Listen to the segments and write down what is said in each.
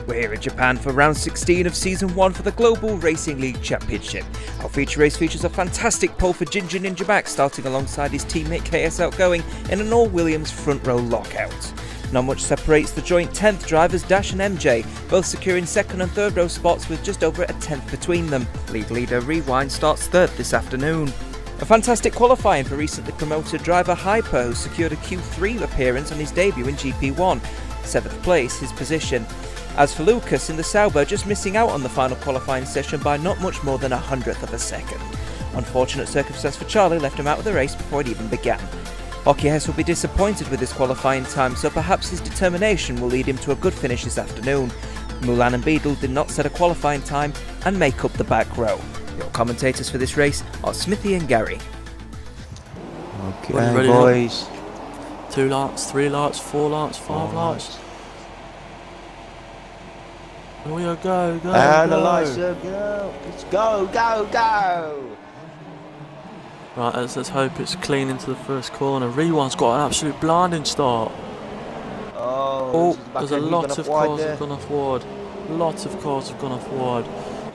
We're here in Japan for round 16 of season 1 for the Global Racing League Championship. Our feature race features a fantastic pole for Ginger Ninja Max, starting alongside his teammate KS Outgoing in an all-Williams front row lockout. Not much separates the joint 10th drivers Dash and MJ, both securing second and third row spots with just over a tenth between them. League leader Rewind starts third this afternoon. A fantastic qualifying for recently promoted driver Hyper, who secured a Q3 appearance on his debut in GP1. 7th place, his position. As for Lucas in the Sauber, just missing out on the final qualifying session by not much more than 100th of a second. Unfortunate circumstance for Charlie left him out of the race before it even began. Hockeyheads will be disappointed with his qualifying time, so perhaps his determination will lead him to a good finish this afternoon. Mulan and Beadle did not set a qualifying time and make up the back row. Your commentators for this race are SMiTHY and Gary. Okay, ready boys. 2 lights, 3 lights, 4 lights, 5 lights. Here we go, go. And the lights are go. Let's go, go, go. Right, let's hope it's clean into the first corner. Rewind's got an absolute blinding start. Oh, there's a lot of cars have gone off wide. Lots of cars have gone off wide.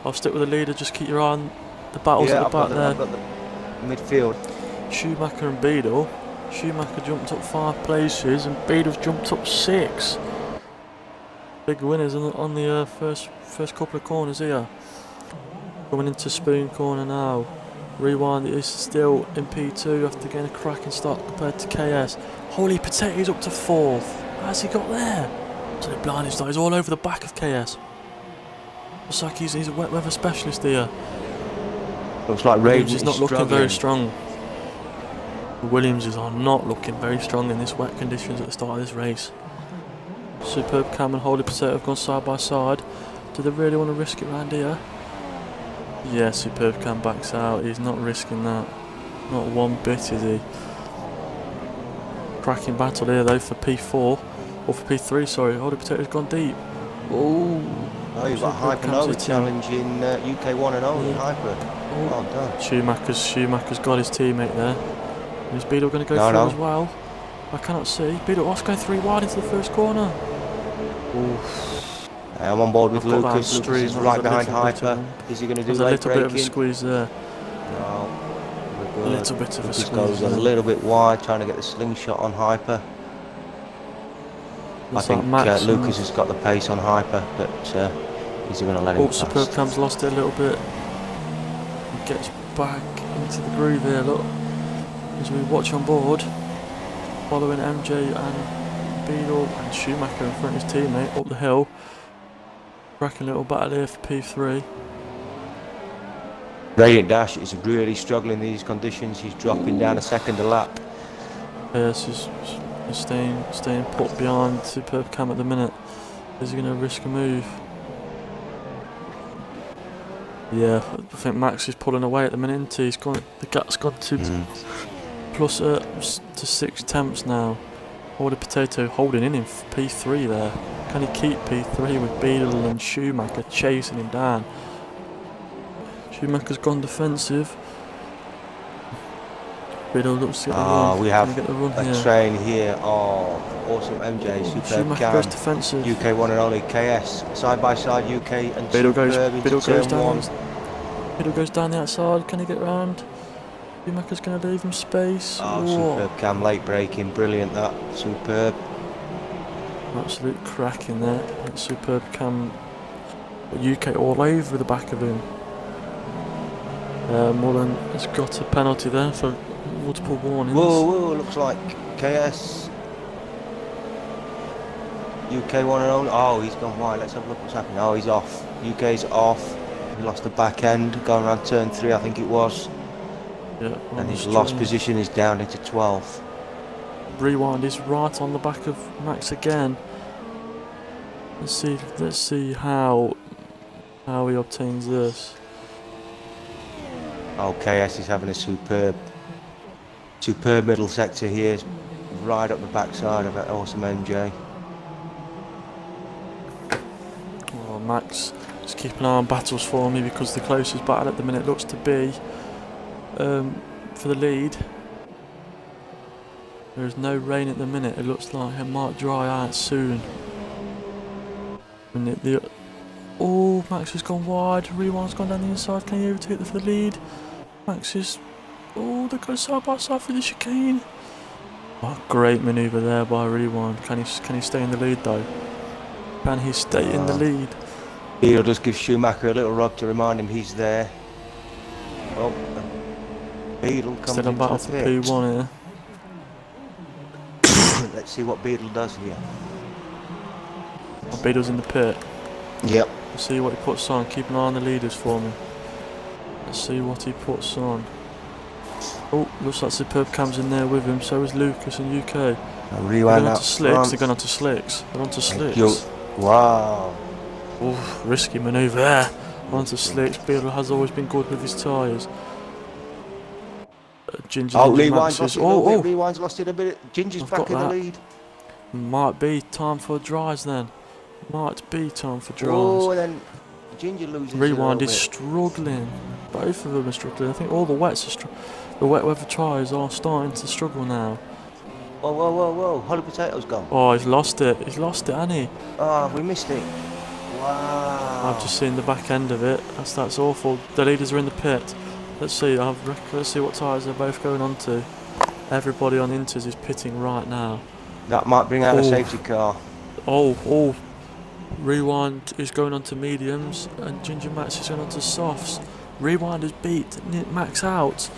I'll stick with the leader, just keep your eye on the battles at the back there. I've got the midfield. Schumacher and Beadle. Schumacher jumped up 5 places and Beadle's jumped up 6. Big winners on the first couple of corners here. Coming into Spoon corner now. Rewind is still in P2 after getting a cracking start compared to KS. Holy Potatoes up to 4th. How's he got there? So the blinding start. He's all over the back of KS. Looks like he's a wet weather specialist here. Looks like Williams is not looking very strong. The Williamses are not looking very strong in this wet conditions at the start of this race. Superb Cam and Holy Potato have gone side by side. Do they really want to risk it round here? Yeah, Superb Cam backs out. He's not risking that. Not one bit, is he? Cracking battle here though for P4. Or for P3, sorry. Holy Potato's gone deep. Oh, you've got Hyper Nova challenging UK1 and only Hyper. Well done. Schumacher's got his teammate there. Is Beadle going to go through as well? I cannot see. Beadle wants to go 3 wide into the first corner. I'm on board with Lucas. Lucas is right behind Hyper. Is he going to do late braking? There's a little bit of a squeeze there. No, we're good. A little bit of a squeeze. Goes a little bit wide, trying to get the slingshot on Hyper. I think Lucas has got the pace on Hyper, but is he going to let him pass? Superb Cam's lost it a little bit. He gets back into the groove here, look. As we watch on board, following MJ and Beadle and Schumacher in front of his teammate up the hill. Cracking little battle here for P3. Radiant Dash is really struggling in these conditions. He's dropping down a second a lap. Yes, he's staying put behind Superb Cam at the minute. Is he going to risk a move? Yeah, I think Max is pulling away at the minute. The gap's gone to plus to 6 tenths now. Holy Potato holding in P3 there. Can he keep P3 with Beadle and Schumacher chasing him down? Schumacher's gone defensive. Beadle looks to get the run. We have a train here of awesome MJ, Superb Cam, goes defensive. UK1 and only KS, side by side UK and Beadle Superb goes down. Beadle goes down the outside. Can he get round? Schumacher's going to leave him space. Superb Cam late braking, brilliant that. Superb. Absolute cracking there. That Superb Cam. UK all over the back of him. Mullen has got a penalty there for multiple warnings. Whoa, looks like KS. UK1 and only. Oh, he's gone wide. Let's have a look what's happening. Oh, he's off. UK's off. He lost the back end going around turn 3, I think it was. Yeah, and his lost position is down into 12th. Rewind is right on the back of Max again. Let's see how he obtains this. Oh, KS is having a superb middle sector here, right up the backside of that awesome MJ. Well, Max, just keep an eye on battles for me, because the closest battle at the minute looks to be for the lead. There is no rain at the minute. It looks like it might dry out soon. Oh, Max has gone wide. Rewind's gone down the inside. Can he overtake the lead? Max is... Oh, they're going side by side through the chicane. Oh, great manoeuvre there by Rewind. Can he stay in the lead though? Can he stay in the lead? He'll just give Schumacher a little rub to remind him he's there. Oh, Beadle comes Still a into battle the for pit. P1 here. Let's see what Beadle does here. Oh, Beadle's in the pit. Yep. Let's see what he puts on. Keep an eye on the leaders for me. Let's see what he puts on. Oh, looks like Superb Cam's in there with him. So is Lucas and UK. They're going on to Slicks. They're going on to Slicks. They're on to Slicks. Wow. Oh, risky manoeuvre there. Onto Slicks. Beadle has always been good with his tyres. Ginger Rewind's lost it a little bit. Rewind's lost it a bit. Ginger's back in the lead. Might be time for dries then. Might be time for dries. Oh, and then Ginger loses. Rewind is struggling. Both of them are struggling. I think all the wets are the wet weather tyres are starting to struggle now. Whoa, whoa, whoa, whoa. Holly Potato's gone. Oh, he's lost it. He's lost it, hasn't he? Oh, we missed it. Wow. I've just seen the back end of it. That's awful. The leaders are in the pit. Let's see. Let's see what tyres they're both going on to. Everybody on Inters is pitting right now. That might bring out a safety car. Oh. Rewind is going on to mediums and Ginger Max is going on to softs. Rewind has beat Max out.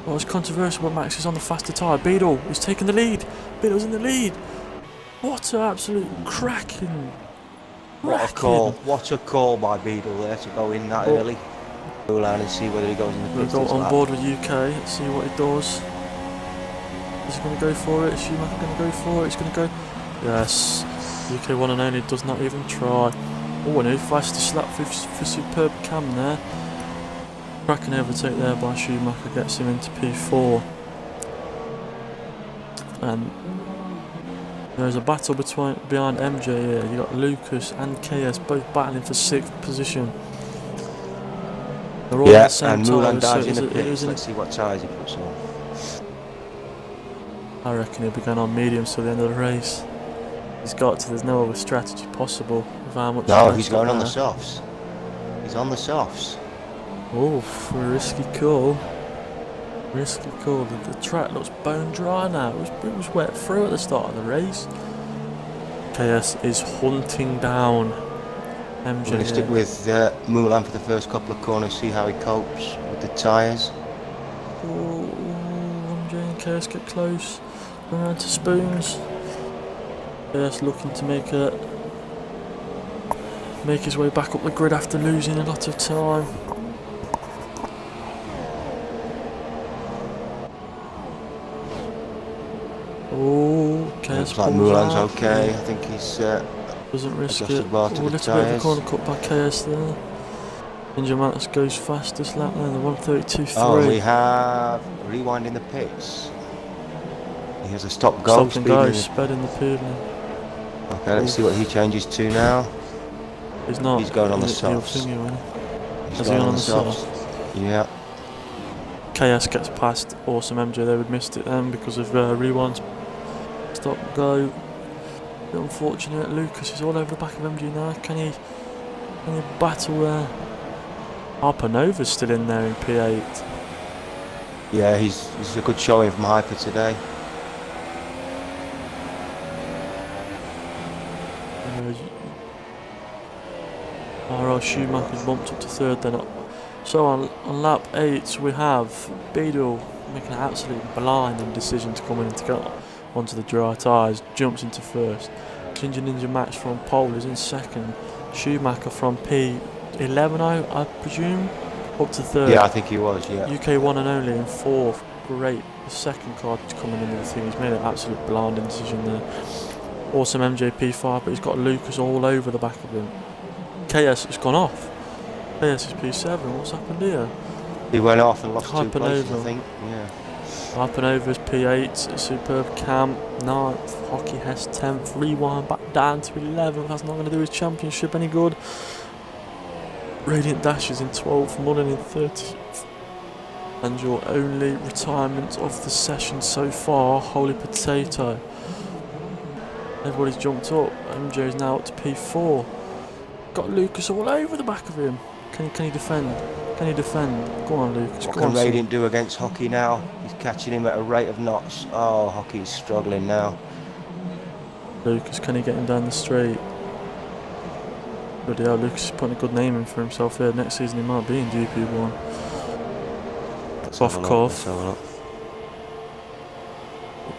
Well, it's controversial, but Max is on the faster tyre. Beadle is taking the lead. Beadle's in the lead. What an absolute cracking. What a call. What a call by Beadle there to go in that early. Go around and see whether he goes in the pits. We'll go on board with UK. Let's see what he does. Is he going to go for it? Is Schumacher going to go for it? He's going to go. Yes. UK one and only does not even try. Oh, and a fastest slap for Superb Cam there. Cracking overtake there by Schumacher gets him into P4. And there's a battle behind MJ here. You got Lucas and KS both battling for 6th position. They're all on the same tyres, so in the pits. Let's see what tyres he puts on. I reckon he'll be going on mediums till the end of the race. He's got to. There's no other strategy possible with how much. No, he's going on the softs. He's on the softs. Oh, for a risky call. Risky call. The track looks bone dry now. It was wet through at the start of the race. KS is hunting down MJ. We're going to stick with Mulan for the first couple of corners, see how he copes with the tyres. Oh, MJ and KS get close. Going around to Spoons. KS looking to make his way back up the grid after losing a lot of time. Oh, KS looks like Mulan's okay. I think he's doesn't risk it. Bar to a little bit of a corner cut by KS there. Ginger Max goes fastest lap there, the 1:32.3. Oh, we have Rewind in the pits. He has a stop go. Stop and go, sped in the peeling. Okay, let's see what he changes to now. He's not. He's going on the softs. He's going on the softs. Yeah. KS gets past Awesome MJ. They would missed it then because of Rewind's stop and go. Unfortunate. Lucas is all over the back of MJ now. Can he battle there? Harpanova's still in there in P8. Yeah, he's a good showing from Hyper today. Schumacher's bumped up to 3rd then. So on lap 8 we have Beadle making an absolute blinding decision to come in and to get onto the dry tyres. Jumps into 1st. Ginger Ninja Max from pole is in 2nd. Schumacher from P11 I presume up to 3rd. Yeah, I think he was, yeah. UK one and only in 4th. Great. The 2nd car coming into the thing. He's made an absolute blinding decision there. Awesome MJ P5, but he's got Lucas all over the back of him. KS has gone off. KS is P7. What's happened here? He went off and lost 2 places, I think. Yeah. Hypanova's P8. Superb Cam 9th. Hockey Hess 10th. Rewind back down to 11th. That's not going to do his championship any good. Radiant Dash is in 12th. Mullen in 30th. And your only retirement of the session so far, Holy Potato. Everybody's jumped up. MJ's now up to P4. Got Lucas all over the back of him. Can he defend? Can he defend? Go on, Lucas. What Go can on, son. Radiant do against Hockey now? He's catching him at a rate of knots. Oh, Hockey's struggling now. Lucas, can he get him down the straight? Bloody hell, Lucas is putting a good name in for himself here. Next season he might be in GP1. Off cough.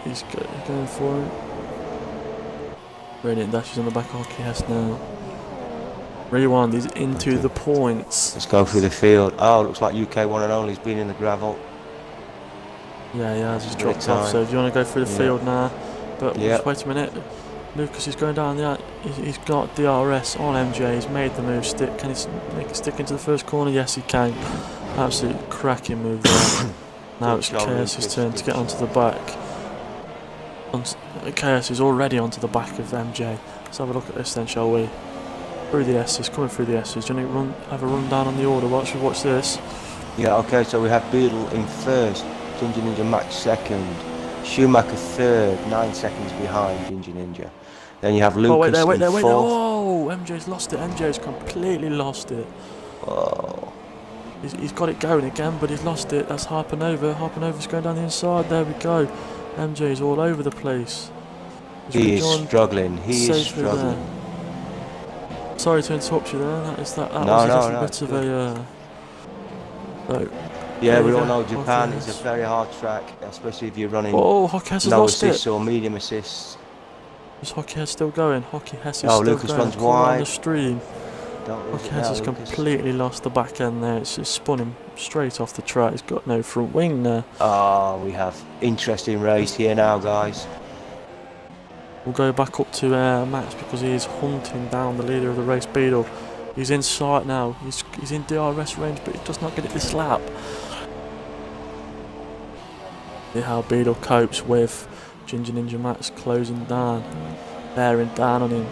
He's going for it. Radiant dashes on the back of Hockey Hess now. Rewind, he's into the points. Let's go through the field. Oh, looks like UK1 and only's been in the gravel. Yeah, he has. He's Great dropped off. So if you want to go through the field now, but just wait a minute. Lucas is going down the. He's got DRS on MJ. He's made the move stick. Can he make it stick into the first corner? Yes, he can. Absolutely cracking move there. Now it's KS's turn to get onto the back. KS is already onto the back of MJ. Let's have a look at this then, shall we? Through the S's, coming through the S's. Do you want to have a run down on the order? Watch this. Yeah, okay, so we have Beadle in first, Ginger Ninja Max second, Schumacher third, 9 seconds behind Ginger Ninja. Then you have Lucas wait there. fourth. Oh, MJ's lost it. MJ's completely lost it. Oh. He's got it going again, but he's lost it. That's Hypernova. Hypernova's going down the inside. There we go. MJ's all over the place. He is struggling. He is struggling. There. Sorry to interrupt you there. That was a bit of a. Yeah, we all know Japan is a very hard track, especially if you're running Hockey Hess has no lost assists it. or medium assists. Is Hockey Hess still going? Hockey Hess is still Lucas going. runs wide. On the stream. Hockey Hess has completely lost the back end there. It's spun him straight off the track. He's got no front wing there. Oh, we have interesting race here now, guys. We'll go back up to Max because he is hunting down the leader of the race, Beadle. He's in sight now. He's in DRS range, but he does not get it this lap. See how Beadle copes with Ginger Ninja Max closing down, bearing down on him.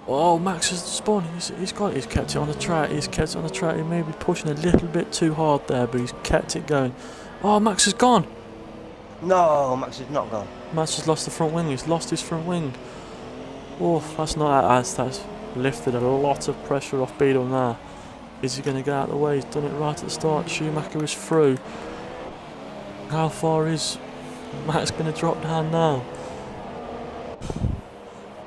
Oh, Max has spun. He's kept it on the track. He's kept it on the track. He may be pushing a little bit too hard there, but he's kept it going. Oh, Max has gone. No, Max is not gone. Max has lost the front wing. He's lost his front wing. Oh, that's lifted a lot of pressure off Beadle now. Is he going to get out of the way? He's done it right at the start. Schumacher is through. How far is Max going to drop down now?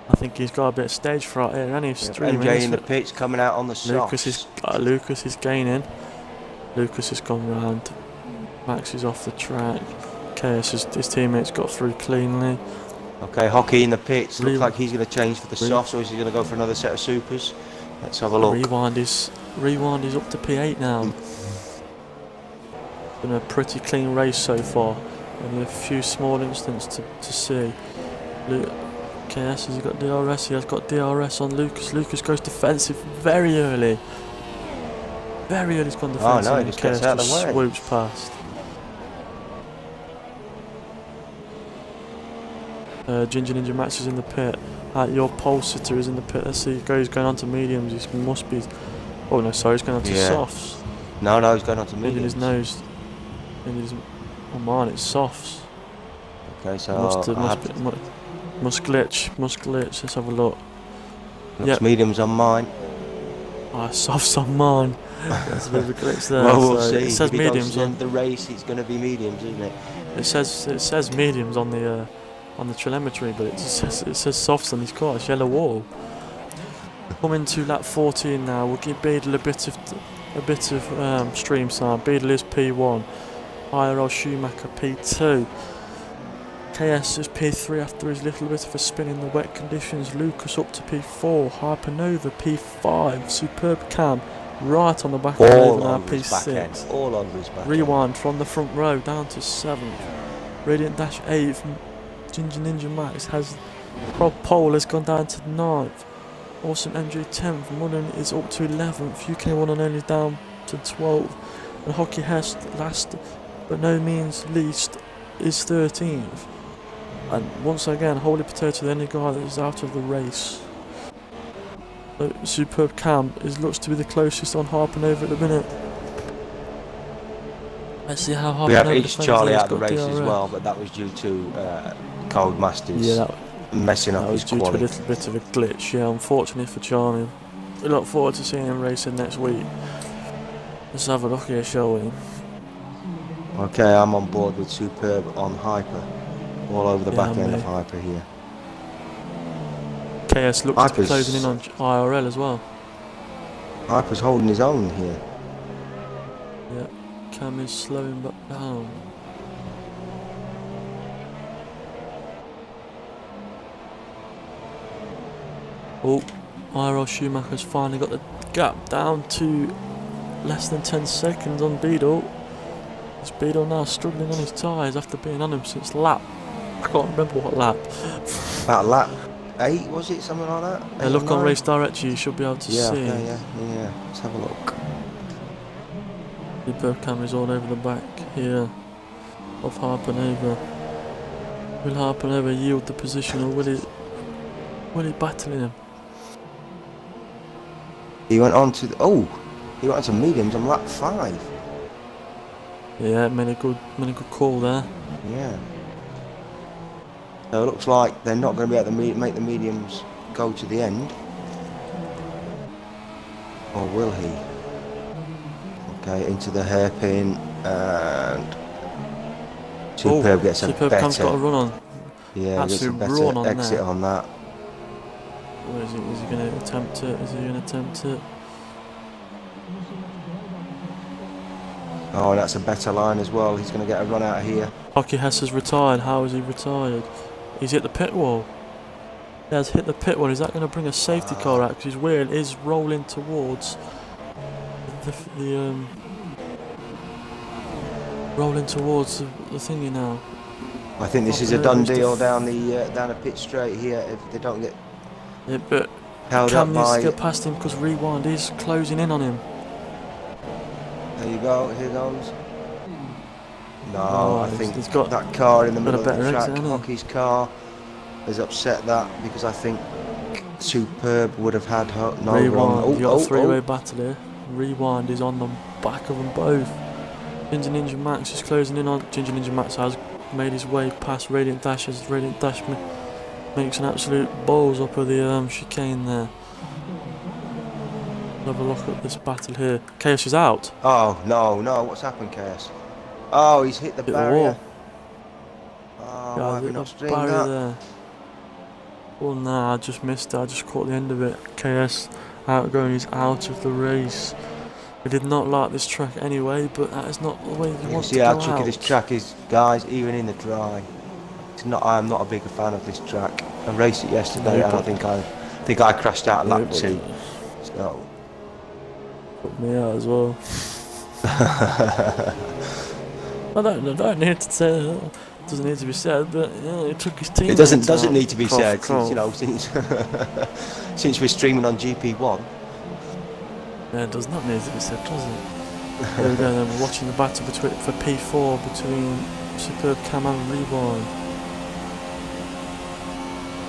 I think he's got a bit of stage fright here, and he's streaming. MJ in the pits, coming out on the softs. Lucas is gaining. Lucas has gone round. Max is off the track. KS, his teammates got through cleanly. Okay, Hockey in the pits. Looks like he's going to change for the softs, or is he going to go for another set of supers? Let's have a look. Rewind is up to P8 now. Been a pretty clean race so far. Only a few small incidents to see. KS has got DRS. He has got DRS on Lucas. Lucas goes defensive very early. Very early. He's gone defensive. Oh no, he just gets out of the way. Swoops past. Ginger Ninja Max is in the pit. Your pole sitter is in the pit. Let's see, he's going on to mediums. He must be. Oh no, sorry, he's going on to softs. No, he's going on to mediums. In his nose. Oh man, it's softs. Okay, so must glitch. Let's have a look. Looks mediums on mine. Softs on mine. There's a bit of a glitch there. Well, we'll see. It says if mediums on the race. It's going to be mediums, isn't it? It says mediums on the telemetry, but it says softs on his car. It's yellow wall. Coming to lap 14 now. We'll give Beadle a bit of stream time. Beadle is P1. IRL Schumacher P2. KS is P3 after his little bit of a spin in the wet conditions. Lucas up to P4. Hypernova P5. Superb Cam right on the back of Nova now P6. All over his back. Rewind from the front row down to 7th. Radiant Dash 8th. Ginger Ninja Max has pole has gone down to 9th. Awesome MJ 10th. Modern is up to 11th. UK1 and only down to 12th. And Hockey Hess last but no means least is 13th. And once again, Holy Potato, the only guy that is out of the race. Superb Cam looks to be the closest on Hypernova at the minute. Let's see how Hypernova We have H defends. Charlie out of the race as well, but that was due to Code Masters. Yeah, messing up That was his due to a quality. little bit of a glitch, yeah, unfortunately for Charlie. We look forward to seeing him racing next week. Let's have a look here, shall we? Okay, I'm on board with Superb on Hyper. All over the Yeah, back end mate. of Hyper here. KS looks to be Hyper's- closing in on IRL as well. Hyper's holding his own here. Yeah, Cam is slowing back down. Oh, IRL Schumacher's finally got the gap down to less than 10 seconds on Beadle. Is Beadle now struggling on his tyres after being on him since lap? I can't remember what lap. About lap 8, was it? Something like that? Yeah, look on Race Directory, you should be able to Yeah, see. okay, yeah. Let's have a look. The bird cameras all over the back here of Harpanova. Will Harpanova yield the position, or will he battle him? He went on to he went on to mediums on lap 5. Yeah, made a good call there. Yeah. So it looks like they're not going to be able to make the mediums go to the end. Or will he? Okay, into the hairpin, and Superb gets a Superb better. Cam's got a run on. Yeah, gets a Absolute better run on exit there. on that. Where is he? Is he going to attempt it? Is he going to attempt it? Oh, and that's a better line as well. He's going to get a run out of here. Hockey Hess has retired. How is he retired? He's hit the pit wall. He has hit the pit wall. Is that going to bring a safety car out? Because his wheel is rolling towards rolling towards the thingy now. I think this is a done deal down the pit straight here if they don't get Yeah, but held Cam up needs by. to get past him because Rewind is closing in on him. There you go. Here goes. No, Oh, I think he's got that car in the middle of better the track, exit, hasn't he? Hockey's car, has upset that because I think Superb would have had her. No, Rewind, you got a three-way battle here. Rewind is on the back of them both. Ginger Ninja Max is closing in on. Ginger Ninja Max has made his way past Radiant Dash as Radiant Dash makes an absolute balls up of the chicane there. Have a look at this battle here. Chaos is out. Oh no! What's happened, KS? Oh, he's hit the Hit the barrier. wall. Oh, Yeah, why have we the not streamed barrier that? there. Well, nah, I just missed it. I just caught the end of it. KS Outgoing is out of the race. We did not like this track anyway, but that is not the way you You can want to see go how out. tricky this track is, guys. Even in the dry, it's not. I am not a big fan of this track. I raced it yesterday, No, and I but- think I crashed out at lap Yeah, 2. So. Put me out as well. I don't need to say that. It doesn't need to be said, but yeah, it took his team. It doesn't need to be Cough, said, cough. since since we're streaming on GP1. Yeah, it does not need to be said, does it? There we go. Then we're watching the battle for P4 between Superb Cam and Rewind.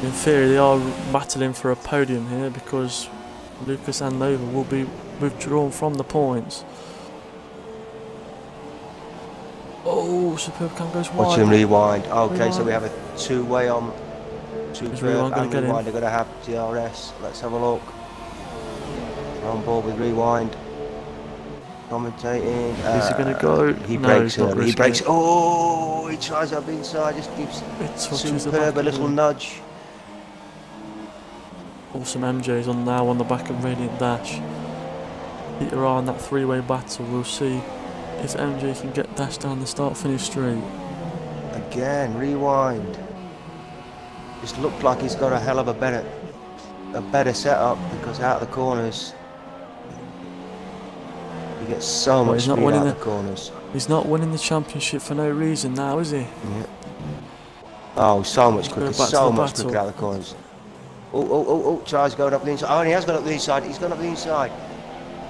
In theory, they are battling for a podium here because Lucas and Nova will be withdrawn from the points. Oh, Superb Cam goes wide. Watch him rewind. Okay, so Rewind. we have a two-way on Superb Rewind gonna and get him? Rewind. They're going to have DRS. Let's have a look. We're on board with Rewind. Commentating. Is he going to go? He No, breaks he's not early. He risking breaks. it. Oh, he tries up inside. Just gives It touches the Superb back a of little him. nudge. Awesome MJ's on now on the back of Radiant Dash. Peter R in that three-way battle. We'll see if MJ can get Dash down the start-finish straight. Again, Rewind. Just looked like he's got a hell of a better setup because out of the corners he gets so Well, much he's not speed winning out of the corners. He's not winning the championship for no reason now, is he? Yeah. Oh, so much Go quicker, back to so the much battle. quicker out of the corners. Oh, tries going up the inside. Oh, and he has gone up the inside. He's gone up the inside.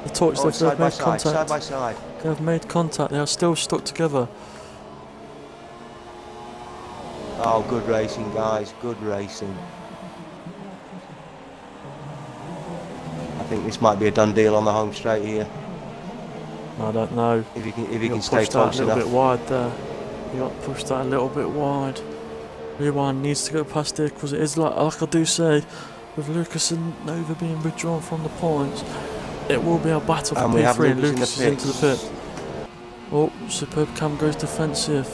The torch, Oh, they've side by made side, contact. side by side. They have made contact. They are still stuck together. Oh, good racing, guys. Good racing. I think this might be a done deal on the home straight here. I don't know. If he He can got stay pushed out close a little enough. bit wide there. He got pushed out a little bit wide. Rewind needs to go past here because it is like I do say, with Lucas and Nova being withdrawn from the points, it will be a battle for P3 and Lucas is into the pit. Oh, Superb Cam goes defensive.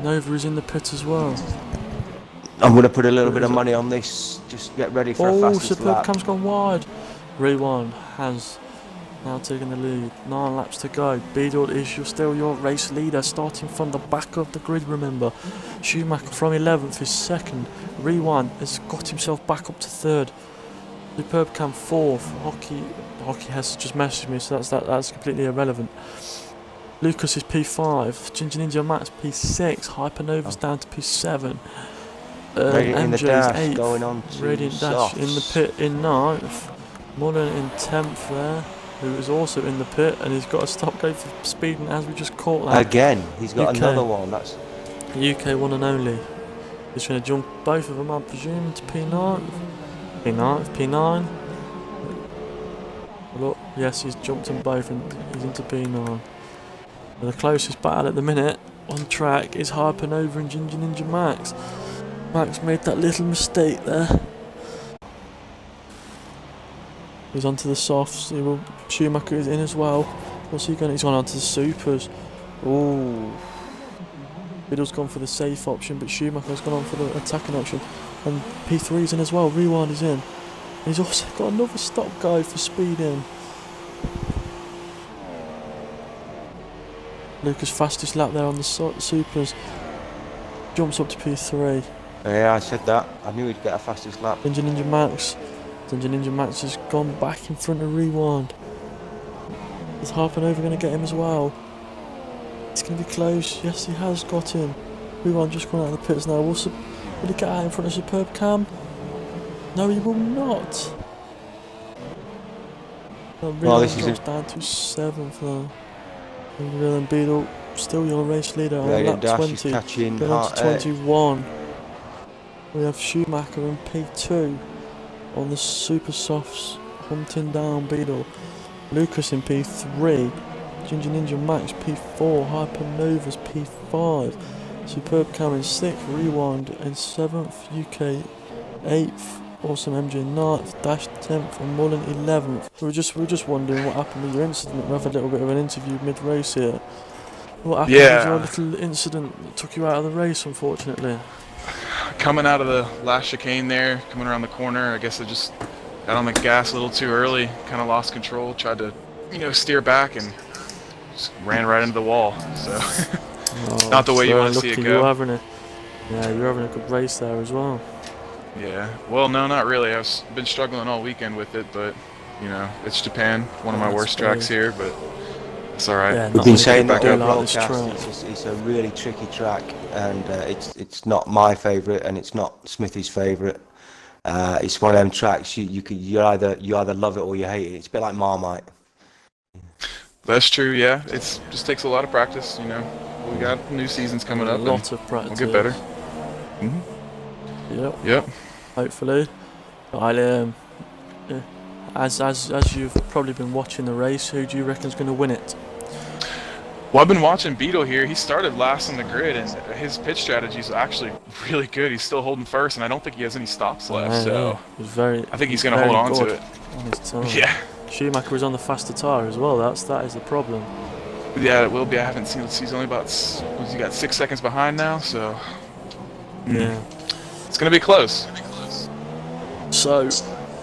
Nova is in the pit as well. I'm going to put a little bit of money on this. Just get ready for a fastest Superb lap. Cam's gone wide. Rewind has now taking the lead. 9 laps to go. Beadle is still your race leader, starting from the back of the grid, remember. Schumacher from 11th is 2nd. Rewind has got himself back up to 3rd. Superb Cam 4th. Hockey has just messaged me, so that's completely irrelevant. Lucas is P5. Ginger Ninja Max P6. Hypernova's down to P7. Radiant MJ Dash is 8th. going on to Radiant Dash in the pit in 9th. Mullen in 10th there, who is also in the pit, and he's got a stop go for speeding as we just caught that. Again, he's got UK. another one. That's UK one and only. He's going to jump both of them, I presume, to P9. P9. Look, yes, he's jumped them both and he's into P9. The closest battle at the minute on track is Hypernova and Ginger Ninja Max. Max made that little mistake there. He's onto the softs. Schumacher is in as well. What's he going? He's gone onto the supers. Oh, Biddle's gone for the safe option, but Schumacher's gone on for the attacking option. And P3's in as well. Rewind is in. He's also got another stop go for speeding. Lucas fastest lap there on the supers. Jumps up to P3. yeah, I said that. I knew he'd get a fastest lap. Ninja Max. Ninja Max has gone back in front of Rewind. Is Hypernova going to get him as well? It's going to be close. Yes, he has got him. Rewind just gone out of the pits now. Will he get out in front of Superb Cam? No, he will not. Rewind drops down to 7th now. And Beadle, still your race leader on lap 20. Going on to 21. We have Schumacher in P2 on the super softs, hunting down Beadle. Lucas in P3. Ginger Ninja Max P4. Hypernova's P5. Superb Cam in 6th. Rewind in 7th. UK 8th. Awesome MJ 9th. Dash 10th. And Mullen 11th. We were just wondering what happened with your incident. We've had a little bit of an interview mid-race here. What happened with your little incident that took you out of the race, unfortunately? Coming out of the last chicane there, coming around the corner, I guess I just got on the gas a little too early, kind of lost control, tried to, steer back and just ran right into the wall. So, not the way you want to see it go. You're having a good race there as well. Yeah, well, no, not really. I've been struggling all weekend with it, but, it's Japan, one of my worst tracks here, but it's all right. Yeah, we've been saying that all broadcast. It's a really tricky track, and it's not my favourite, and it's not SMiTHY's favourite. It's one of them tracks you either love it or you hate it. It's a bit like Marmite. That's true. Yeah, it just takes a lot of practice. We got new seasons coming up. A lot of practice. We'll get better. Yep. Hopefully, I'll as you've probably been watching the race, who do you reckon is going to win it? Well, I've been watching Beetle here. He started last on the grid, and his pitch strategy is actually really good. He's still holding first, and I don't think he has any stops left. So I think he's going to hold on to it. On his time. Yeah. Schumacher is on the faster tyre as well. That is the problem. Yeah, it will be. I haven't seen. He's only about. He got 6 seconds behind now. So yeah, it's going to be close. So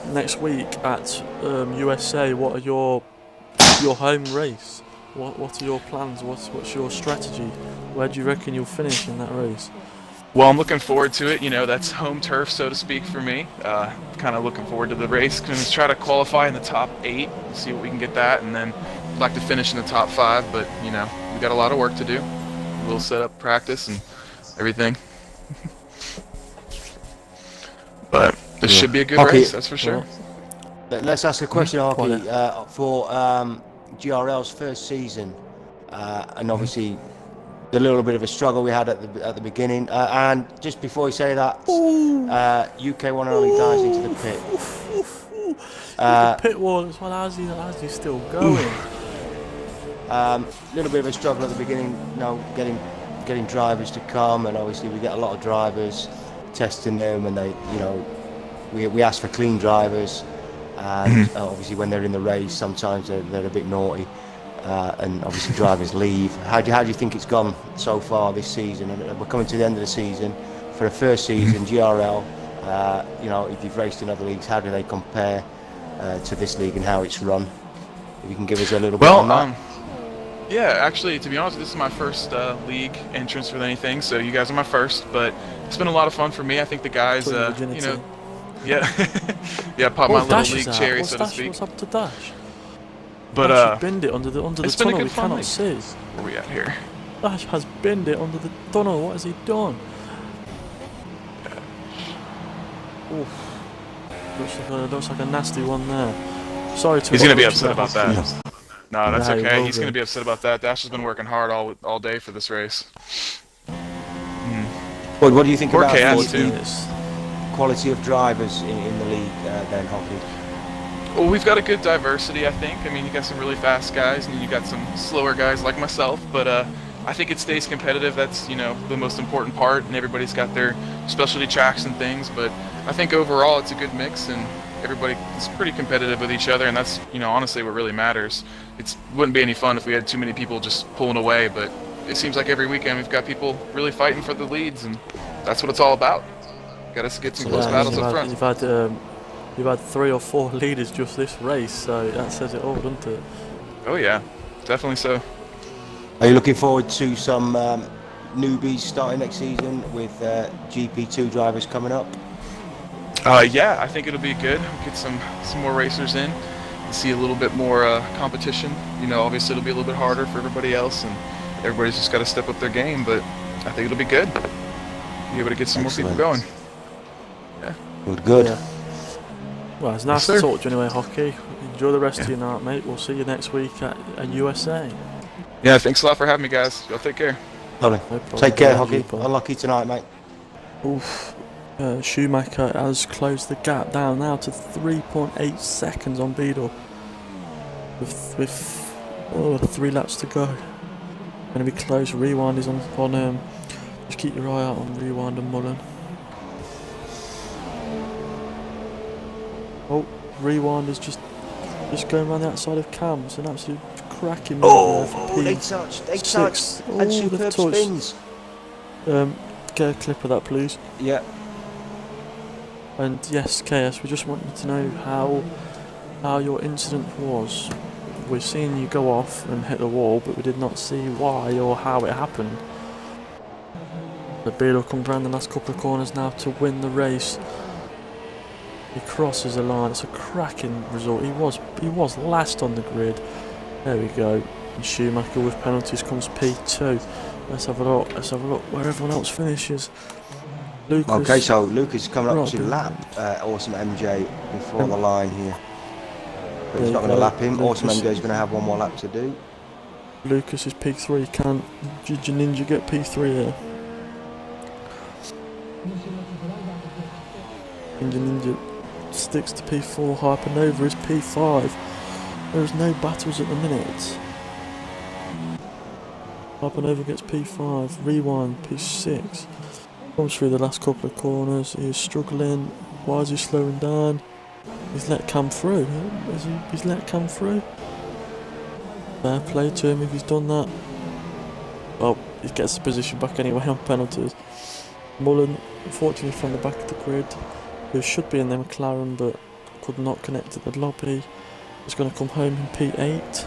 next week at USA, what are your home race? What are your plans? What's your strategy? Where do you reckon you'll finish in that race? Well, I'm looking forward to it. That's home turf, so to speak, for me. Kind of looking forward to the race. Going to try to qualify in the top 8, see what we can get that, and then I'd like to finish in the top 5. But we got a lot of work to do. We'll set up practice and everything. But this should be a good race, that's for sure. Let's ask a question, Hockey, for GRL's first season, and obviously the little bit of a struggle we had at the beginning, and just before you say that, UK one and only dives into the pit. The pit wall as well. How's he still going? Little bit of a struggle at the beginning, getting drivers to come, and obviously we get a lot of drivers. testing them, and they, you know, we ask for clean drivers, and obviously when they're in the race, sometimes they're a bit naughty, and obviously drivers leave. How do you think it's gone so far this season? And we're coming to the end of the season. For the first season, GRL, you know, if you've raced in other leagues, how do they compare to this league and how it's run? If you can give us a little bit on that. Yeah, actually, to be honest, this is my first league entrance for anything, so you guys are my first, but it's been a lot of fun for me. I think the guys, you know, yeah, pop my little league cherry, so to speak. What's up to Dash? But Dash has binned it under the tunnel. We cannot league. see. Where are we at here? Dash has binned it under the tunnel. What has he done? Oof. Looks like a nasty one there. Sorry to. He's gonna be upset about that. No, that's No, okay. He's gonna be upset about that. Dash has been working hard all day for this race. What do you think about the quality of drivers in the league then, Hockey? Well, we've got a good diversity, I think. I mean, you got some really fast guys, and you got some slower guys like myself. But I think it stays competitive. That's, you know, the most important part. And everybody's got their specialty tracks and things. But I think overall, it's a good mix, and everybody is pretty competitive with each other. And that's, you know, honestly, what really matters. It wouldn't be any fun if we had too many people just pulling away. But it seems like every weekend we've got people really fighting for the leads, and that's what it's all about. Got to get some close battles up front. You've had 3 or 4 leaders just this race, so that says it all, doesn't it? Oh yeah, definitely so. Are you looking forward to some newbies starting next season with GP2 drivers coming up? Yeah, I think it'll be good. Get some more racers in, see a little bit more competition. You know, obviously it'll be a little bit harder for everybody else, and everybody's just got to step up their game. But I think it'll be good. Be able to get some more people going. Yeah. Good. Yeah. Well, it's nice to talk to you anyway, Hockey. Enjoy the rest of your night, mate. We'll see you next week at USA. Yeah, thanks a lot for having me, guys. Y'all take care. No Take care, Hockey. Unlucky tonight, mate. Oof. Schumacher has closed the gap down now to 3.8 seconds on Beadle. With 3 laps to go. Going to be close. Rewind is on. Just keep your eye out on Rewind and Mullen. Oh, Rewind is just going around the outside of Cam. It's an absolute cracking move. They touched. And superb spins. Get a clip of that, please. Yeah. And yes, KS, we just wanted to know how your incident was. We've seen you go off and hit the wall, but we did not see why or how it happened. The Beadle comes around the last couple of corners now to win the race. He crosses the line. It's a cracking result. He was last on the grid. There we go. And Schumacher with penalties comes P2. Let's have a look where everyone else finishes. Lucas. Okay, so Lucas is coming up to lap Awesome MJ before the line here. But he's not going to lap him. Awesome MJ is going to have one more lap to do. Lucas is P3. Can Ginger Ninja get P3 here? Ginger Ninja sticks to P4. Hypernova is P5. There's no battles at the minute. Hypernova gets P5. Rewind P6. Comes through the last couple of corners. He is struggling. Why is he slowing down? He's let Cam through. He's let Cam through. Fair play to him if he's done that. Well, he gets the position back anyway on penalties. Mullen, unfortunately from the back of the grid, who should be in the McLaren but could not connect to the lobby, is going to come home in P8.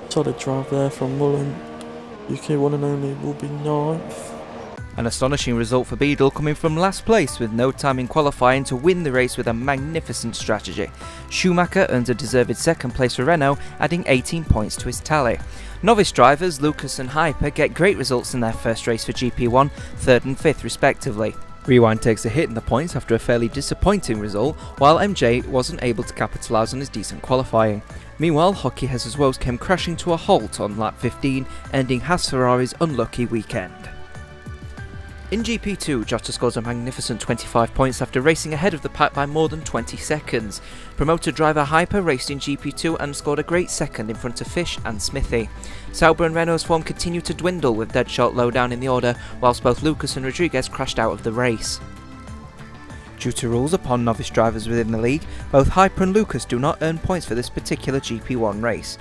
Solid drive there from Mullen. UK one and only will be 9th. An astonishing result for Beadle, coming from last place with no time in qualifying to win the race with a magnificent strategy. Schumacher earns a deserved second place for Renault, adding 18 points to his tally. Novice drivers Lucas and Hyper get great results in their first race for GP1, 3rd and 5th respectively. Rewind takes a hit in the points after a fairly disappointing result, while MJ wasn't able to capitalise on his decent qualifying. Meanwhile, Hockey Jesus Woes came crashing to a halt on lap 15, ending Haas Ferrari's unlucky weekend. In GP2, Jota scores a magnificent 25 points after racing ahead of the pack by more than 20 seconds. Promoted driver Hyper raced in GP2 and scored a great second in front of Fish and SMiTHY. Sauber and Renault's form continued to dwindle with Deadshot low down in the order, whilst both Lucas and Rodriguez crashed out of the race. Due to rules upon novice drivers within the league, both Hyper and Lucas do not earn points for this particular GP1 race.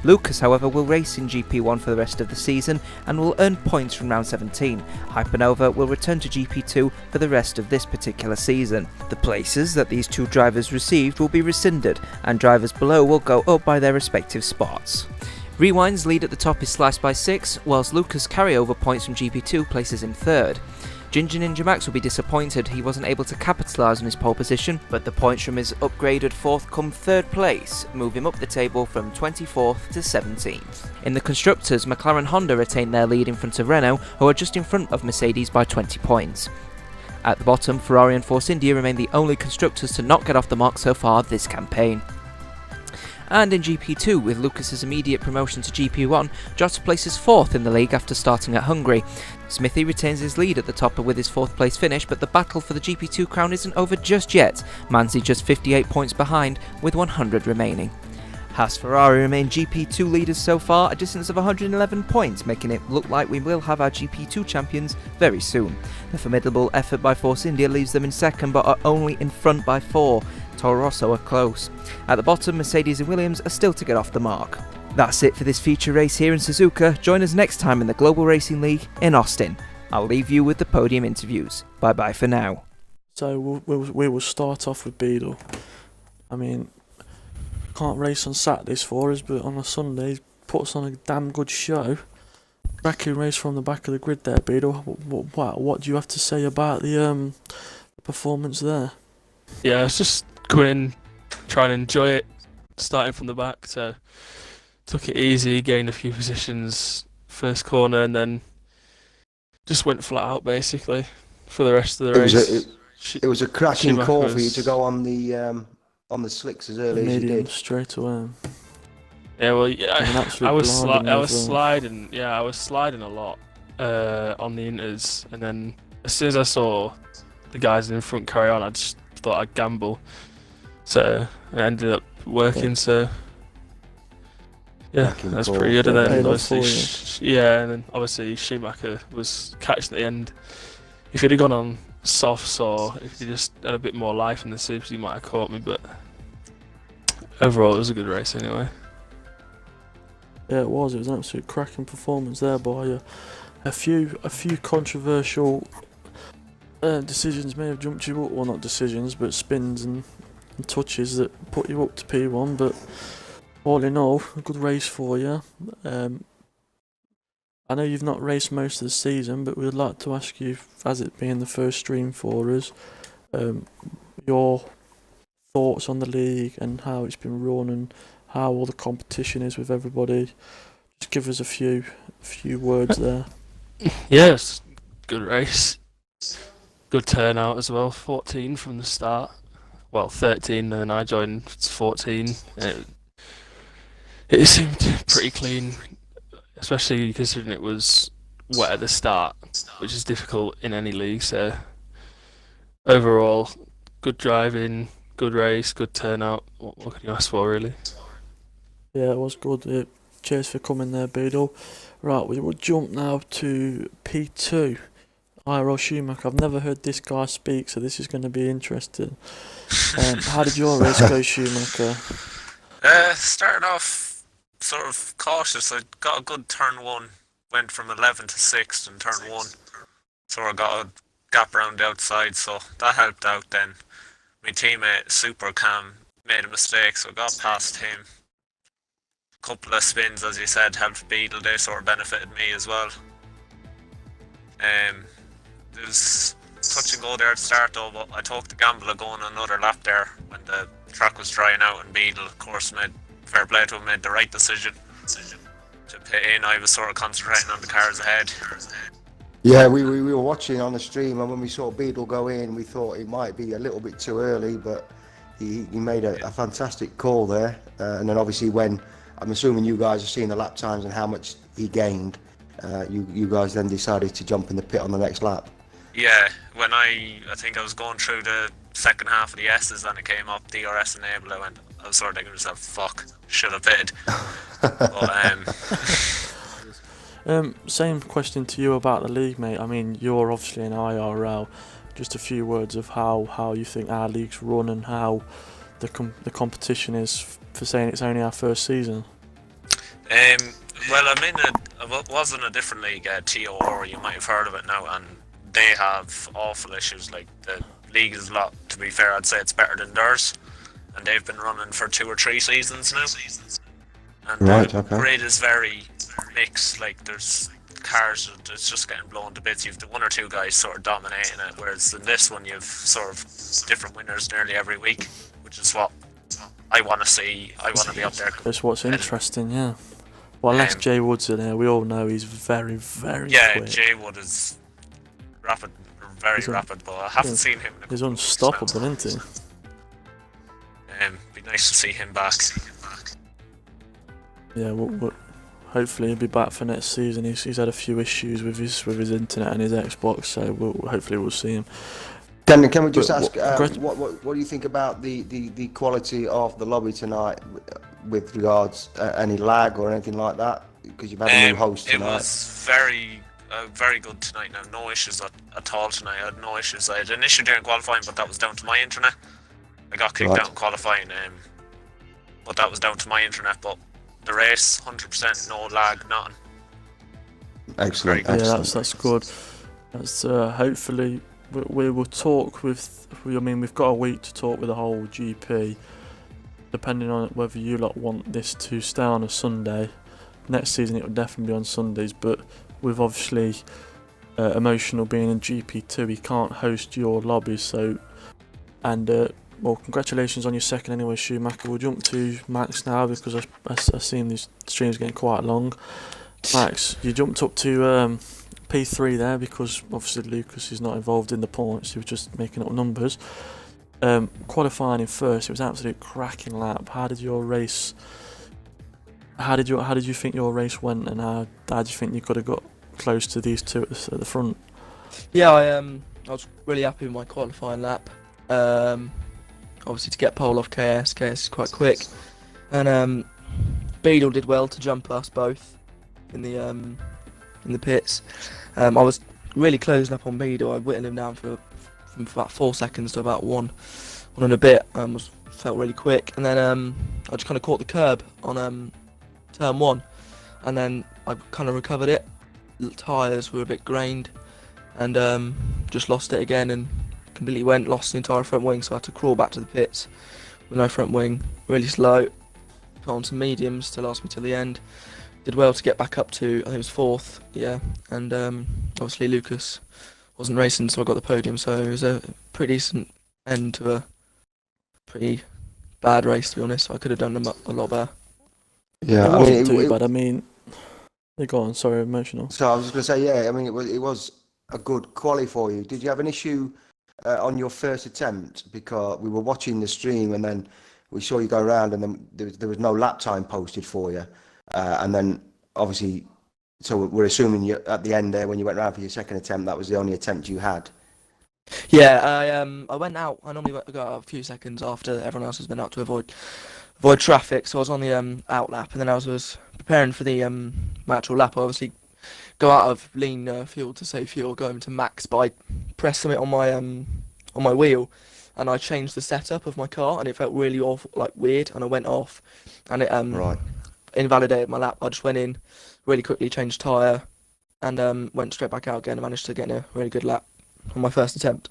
Lucas, however, will race in GP1 for the rest of the season and will earn points from round 17. Hypernova will return to GP2 for the rest of this particular season. The places that these two drivers received will be rescinded, and drivers below will go up by their respective spots. Rewind's lead at the top is sliced by 6, whilst Lucas' carryover points from GP2 places him 3rd. Ginger Ninja Max will be disappointed he wasn't able to capitalise on his pole position, but the points from his upgraded 4th come 3rd place move him up the table from 24th to 17th. In the Constructors, McLaren Honda retain their lead in front of Renault, who are just in front of Mercedes by 20 points. At the bottom, Ferrari and Force India remain the only constructors to not get off the mark so far this campaign. And in GP2, with Lucas's immediate promotion to GP1, Jota places 4th in the league after starting at Hungary. SMiTHY retains his lead at the top with his 4th place finish, but the battle for the GP2 crown isn't over just yet. Manzi just 58 points behind, with 100 remaining. Haas Ferrari remain GP2 leaders so far, a distance of 111 points, making it look like we will have our GP2 champions very soon. The formidable effort by Force India leaves them in 2nd, but are only in front by 4. Toro Rosso are close. At the bottom, Mercedes and Williams are still to get off the mark. That's it for this feature race here in Suzuka. Join us next time in the Global Racing League in Austin. I'll leave you with the podium interviews. Bye bye for now. So we will start off with Beadle. I mean, can't race on Saturdays for us, but on a Sunday he puts on a damn good show. Cracking race from the back of the grid there, Beadle. What do you have to say about the performance there? Yeah, it's just going in, trying to enjoy it, starting from the back. So took it easy, gained a few positions first corner, and then just went flat out basically for the rest of the race. It was a cracking Schumacher call for you to go on the slicks as early as you did. Straight away. Yeah, well, yeah, I was sliding. Yeah, I was sliding a lot on the inters, and then as soon as I saw the guys in front carry on, I just thought I'd gamble. So it ended up working. So yeah, that's pretty good. And then obviously, and then obviously Schumacher was catching at the end. If he'd have gone on softs or if he just had a bit more life in the subs, he might have caught me. But overall, it was a good race anyway. Yeah, it was. It was an absolute cracking performance there by a few controversial decisions may have jumped you up. Well, not decisions, but spins and touches that put you up to P1. But all in all, a good race for you. I know you've not raced most of the season, but we'd like to ask you, as it being the first stream for us, your thoughts on the league and how it's been run and how all the competition is with everybody. Just give us a few words there. Yes, good race. Good turnout as well. 14 from the start. Well, 13, and then I joined 14. It seemed pretty clean, especially considering it was wet at the start, which is difficult in any league. So overall, good driving, good race, good turnout. What can you ask for, really? Yeah, it was good. Cheers for coming there, Beadle. Right, we will jump now to P2. IRL Schumacher. I've never heard this guy speak, so this is going to be interesting. How did your race go, Schumacher? Started off sort of cautious. I got a good turn 1, went from 11 to 6th in turn 1. So I got a gap around the outside, so that helped out then. My teammate, Super Cam, made a mistake, so I got past him. Couple of spins, as you said, helped Beadle. They sort of benefited me as well. It was touch and go there at the start though, but I took the gamble of going another lap there when the track was drying out, and Beadle, of course, fair play to him, made the right decision to pit in. I was sort of concentrating on the cars ahead. Yeah, we were watching on the stream, and when we saw Beadle go in, we thought it might be a little bit too early, but he made a fantastic call there. And then obviously when, I'm assuming you guys have seen the lap times and how much he gained, you guys then decided to jump in the pit on the next lap. Yeah, when I think I was going through the second half of the S's and it came up DRS enable, I was sort of thinking to myself, fuck, should have pitted. But, same question to you about the league, mate. I mean, you're obviously in IRL. Just a few words of how you think our league's run and how the competition is for saying it's only our first season. Well, I was in a different league, TOR, you might have heard of it now, and they have awful issues. Like, the league is a lot, to be fair, I'd say it's better than theirs, and they've been running for 2 or 3 seasons now. And the grid is very mixed, like there's cars, it's just getting blown to bits. You've the 1 or 2 guys sort of dominating it, whereas in this one you've sort of different winners nearly every week, which is what I want to see. I want to be up there. That's what's interesting, yeah. Well, unless Jay Wood's in there, we all know he's very, very quick. Jay Wood is rapid, very rapid, but I haven't seen him. He's unstoppable, isn't he? Be nice to see him back. Yeah, hopefully he'll be back for next season. He's had a few issues with his internet and his Xbox, so hopefully we'll see him. Can we just ask what do you think about the quality of the lobby tonight with regards any lag or anything like that? Because you've had a new host tonight. It was very good tonight. Now, no issues at all tonight. I had no issues. I had an issue during qualifying, but that was down to my internet. I got kicked out in qualifying, but that was down to my internet. But the race, 100%, no lag, nothing. Excellent. Yeah, that's good. That's hopefully we will talk with. I mean, we've got a week to talk with the whole GP. Depending on whether you lot want this to stay on a Sunday, next season it will definitely be on Sundays. But with obviously Emotional being in GP2, he can't host your lobby. So, and well, congratulations on your second anyway, Schumacher. We'll jump to Max now because I seen these streams getting quite long. Max, you jumped up to P3 there because obviously Lucas is not involved in the points. He was just making up numbers. Qualifying in first, it was an absolute cracking lap. How did your race? How did you think your race went, and how do you think you could have got close to these two at the front? Yeah, I was really happy with my qualifying lap. Obviously to get pole off KS is quite quick, and Beadle did well to jump us both in the pits. I was really closing up on Beadle. I whittled him down from about 4 seconds to about one and a bit. Felt really quick, and then I just kind of caught the curb on turn 1, and then I kind of recovered it. The tyres were a bit grained, and just lost it again and completely lost the entire front wing, so I had to crawl back to the pits with no front wing, really slow. Put on some mediums to last me till the end. Did well to get back up to, I think it was 4th, yeah, and obviously Lucas wasn't racing, so I got the podium, so it was a pretty decent end to a pretty bad race, to be honest. I could have done them a lot better. Yeah, I mean, too bad. I mean, go on, sorry, emotional. So I was just going to say, yeah, I mean, it was a good quali for you. Did you have an issue on your first attempt? Because we were watching the stream and then we saw you go around and then there was no lap time posted for you. And then obviously, so we're assuming you at the end there when you went around for your second attempt, that was the only attempt you had. Yeah, I went out. I normally go out a few seconds after everyone else has been out to avoid traffic. So I was on the out lap, and then I was preparing for the actual lap. I obviously go out of lean fuel to save fuel, go into max, but I pressed something on my wheel, and I changed the setup of my car, and it felt really awful, like weird, and I went off, and it invalidated my lap. I just went in really quickly, changed tyre, and went straight back out again and managed to get in a really good lap on my first attempt.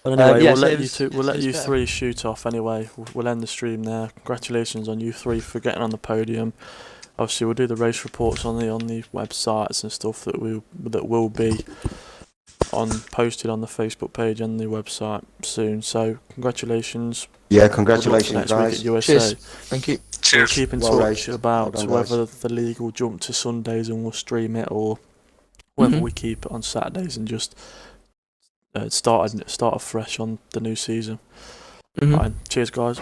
Well, anyway, we'll let you three shoot off anyway. We'll end the stream there. Congratulations on you three for getting on the podium. Obviously, we'll do the race reports on the websites and stuff that will be posted on the Facebook page and the website soon. So, congratulations. Yeah, congratulations, guys. Week at USA. Cheers. Thank you. We'll keep in touch about whether the league will jump to Sundays and we'll stream it, or whether we keep it on Saturdays and just start afresh on the new season. Right, cheers, guys.